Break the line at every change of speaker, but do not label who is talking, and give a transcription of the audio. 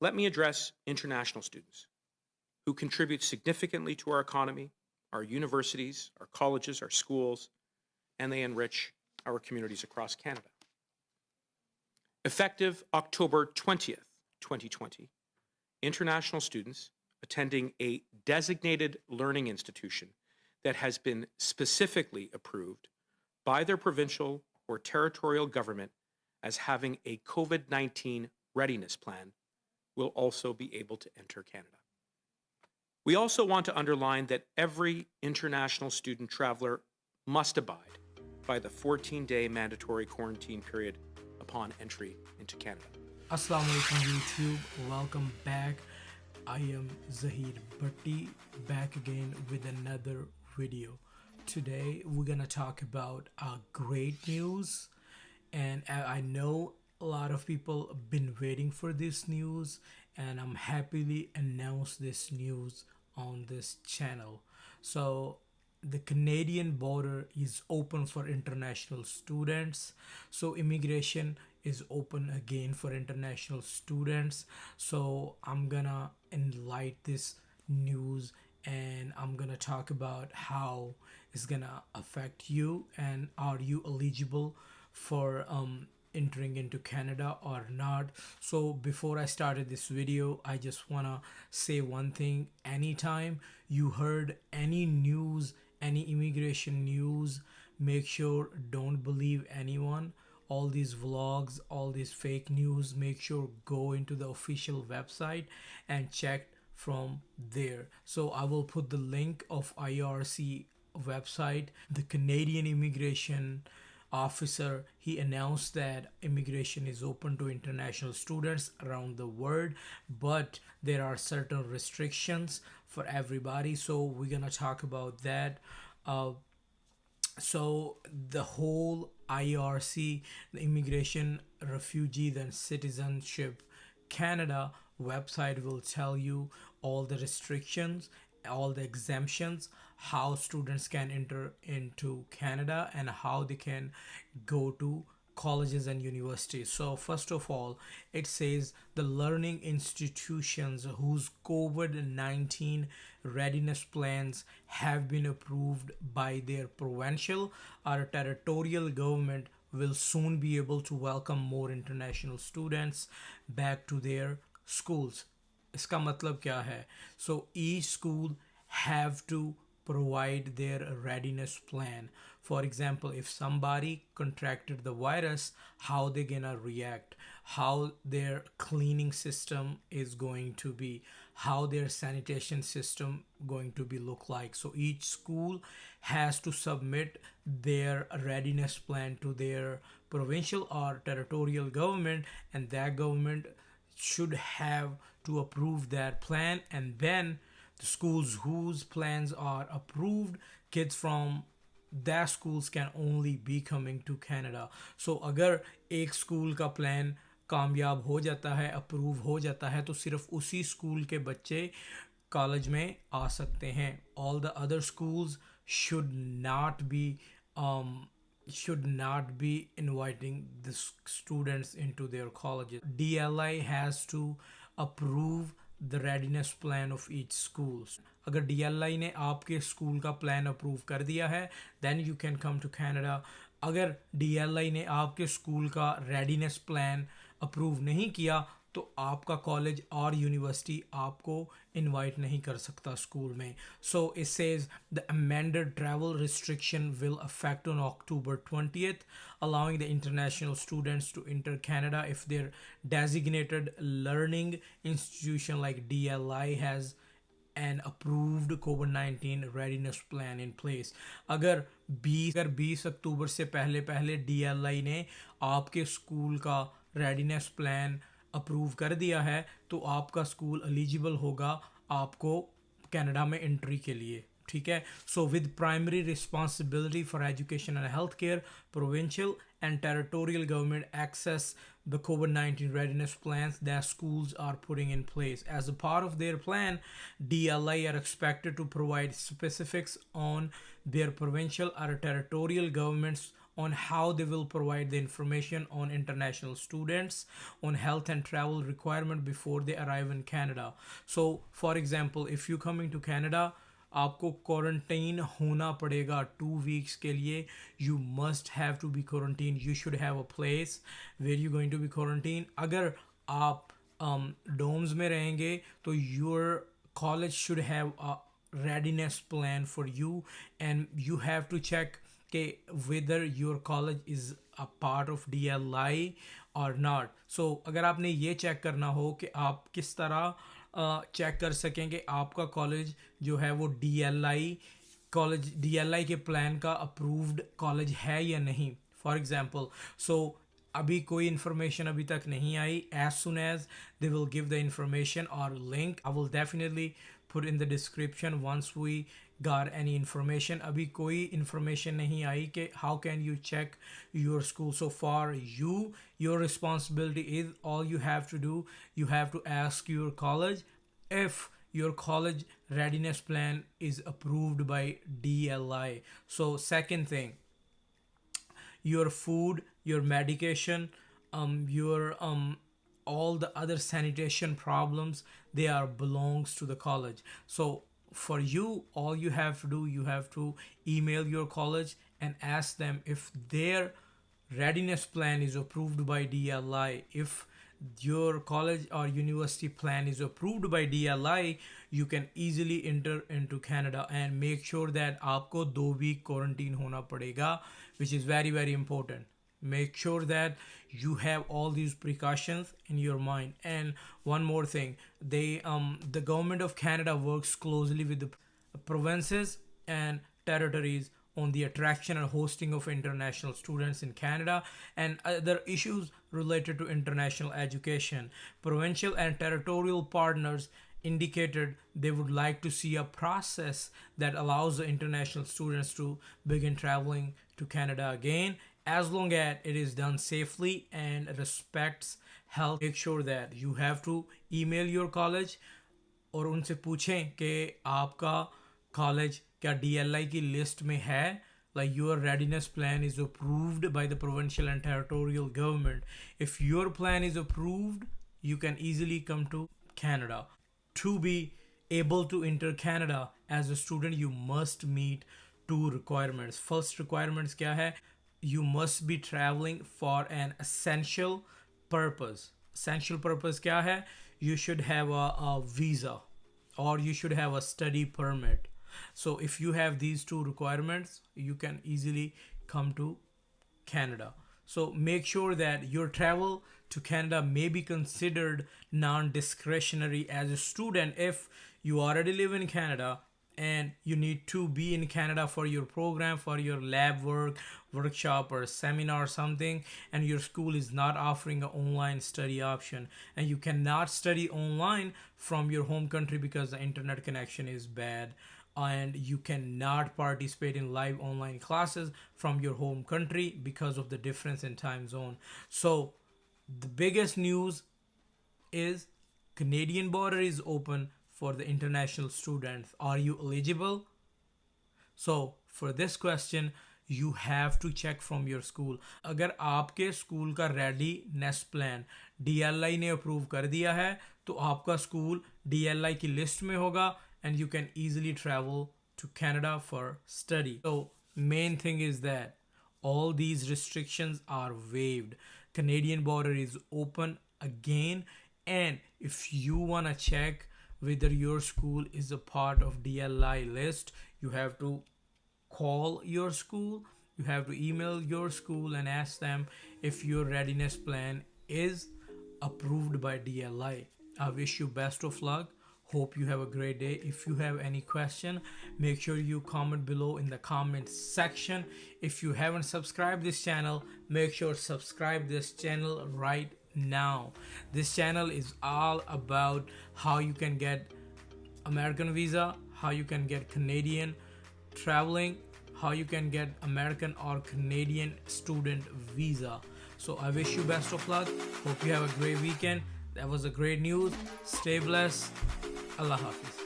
Let me address international students who contribute significantly to our economy, our universities, our colleges, our schools, and they enrich our communities across Canada. Effective October 20th, 2020, international students attending a designated learning institution that has been specifically approved by their provincial or territorial government as having a COVID-19 readiness plan will also be able to enter Canada. We also want to underline that every international student traveler must abide by the 14-day mandatory quarantine period upon entry into Canada.
Assalamu alaikum YouTube, welcome back. I am Zahid Bhatti, back again with another video. Today we're gonna talk about great news, and I know a lot of people have been waiting for this news, and I'm happily announce this news on this channel. So the Canadian border is open for international students, so immigration is open again for international students. So I'm gonna enlighten this news, and I'm gonna talk about how it's gonna affect you, and are you eligible for entering into Canada or not. So before I started this video, I just wanna say one thing. Anytime you heard any news, any immigration news, make sure don't believe anyone. All these vlogs, all these fake news, make sure go into the official website and check from there. So I will put the link of IRCC website. The Canadian immigration officer, he announced that immigration is open to international students around the world, but there are certain restrictions for everybody, so we're gonna talk about that. So the whole IRC, the Immigration, Refugee and Citizenship Canada website will tell you all the restrictions, all the exemptions, how students can enter into Canada, and how they can go to colleges and universities. So first of all, it says the learning institutions whose COVID-19 readiness plans have been approved by their provincial or territorial government will soon be able to welcome more international students back to their schools. इसका मतलब क्या है? So each school have to provide their readiness plan. For example, if somebody contracted the virus, how they gonna react, how their cleaning system is going to be, how their sanitation system going to be look like. So each school has to submit their readiness plan to their provincial or territorial government, and that government should have to approve that plan, and then the schools whose plans are approved, kids from that schools can only be coming to Canada. So अगर एक school का plan कामयाब हो जाता है, approve हो जाता है, तो सिर्फ उसी स्कूल के बच्चे कॉलेज में आ सकते हैं. All the other schools should not be inviting the students into their colleges. DLI has to approve the readiness plan of each school. अगर DLI ने आपके स्कूल का प्लान अप्रूव कर दिया है, then you can come to Canada. अगर DLI ने आपके स्कूल का readiness plan अप्रूव नहीं किया, तो आपका कॉलेज और यूनिवर्सिटी आपको इनवाइट नहीं कर सकता स्कूल में. So it says the amended travel restriction will affect on October 20th, allowing the international students to enter Canada if their designated learning institution like DLI has an approved COVID-19 readiness plan in place. अगर 20 अक्टूबर से पहले DLI ने आपके school का readiness plan approve कर दिया है, तो आपका स्कूल एलिजिबल होगा आपको कनाडा में एंट्री के लिए. ठीक है. So with primary responsibility for education and healthcare, provincial and territorial government access the COVID-19 readiness plans that schools are putting in place. As a part of their plan, DLI are expected to provide specifics on their provincial or territorial governments on how they will provide the information on international students on health and travel requirement before they arrive in Canada. So for example, if you coming to Canada, आपको quarantine होना पड़ेगा 2 weeks के लिए. You must have to be quarantined. You should have a place where you going to be quarantined. अगर आप डोम्स में रहेंगे तो your college should have a readiness plan for you, and you have to check whether your college is a part of DLI or not. So अगर आपने ये check करना हो कि आप किस तरह चेक कर सकें कि आपका कॉलेज जो है वो DLI के प्लान का अप्रूव्ड कॉलेज है या नहीं. फॉर एग्जांपल, सो अभी कोई इन्फॉर्मेशन अभी तक नहीं आई. As soon as they will give the information और link, I will definitely put in the description once we got any information. अभी कोई information नहीं आई कि how can you check your school. So far, your responsibility is, all you have to do, you have to ask your college if your college readiness plan is approved by DLI. So second thing, your food, your medication, your all the other sanitation problems, they are belongs to the college. So for you, all you have to do, you have to email your college and ask them if their readiness plan is approved by DLI. If your college or university plan is approved by DLI, you can easily enter into Canada. And make sure that आपको 2 week quarantine होना पड़ेगा, which is very very important. Make sure that you have all these precautions in your mind. And one more thing, the government of Canada works closely with the provinces and territories on the attraction and hosting of international students in Canada and other issues related to international education. Provincial and territorial partners indicated they would like to see a process that allows the international students to begin traveling to Canada again, as long as it is done safely and respects health. Make sure that you have to email your college और उनसे पूछें कि आपका college क्या DLI की list में है, like your readiness plan is approved by the provincial and territorial government. If your plan is approved, you can easily come to Canada. To be able to enter Canada as a student, you must meet 2 requirements. First requirements क्या है? You must be traveling for an essential purpose. Essential purpose क्या है? You should have a visa or you should have a study permit. So if you have these 2 requirements, you can easily come to Canada. So make sure that your travel to Canada may be considered non-discretionary as a student if you already live in Canada and you need to be in Canada for your program, for your lab work, workshop or seminar or something, and your school is not offering an online study option, and you cannot study online from your home country because the internet connection is bad, and you cannot participate in live online classes from your home country because of the difference in time zone. So the biggest news is Canadian border is open for the international students. Are you eligible? So for this question, you have to check from your school. अगर आपके school का readiness plan DLI ने approve कर दिया है तो आपका school DLI की लिस्ट में होगा and you can easily travel to Canada for study. So main thing is that all these restrictions are waived. Canadian border is open again, and if you want to check whether your school is a part of DLI list, you have to call your school, you have to email your school and ask them if your readiness plan is approved by DLI. I wish you best of luck. Hope you have a great day. If you have any question, make sure you comment below in the comment section. If you haven't subscribed this channel, make sure subscribe this channel right now. This channel is all about how you can get American visa, how you can get Canadian traveling, how you can get American or Canadian student visa. So I wish you best of luck. Hope you have a great weekend. That was a great news. Stay blessed. Allah Hafiz.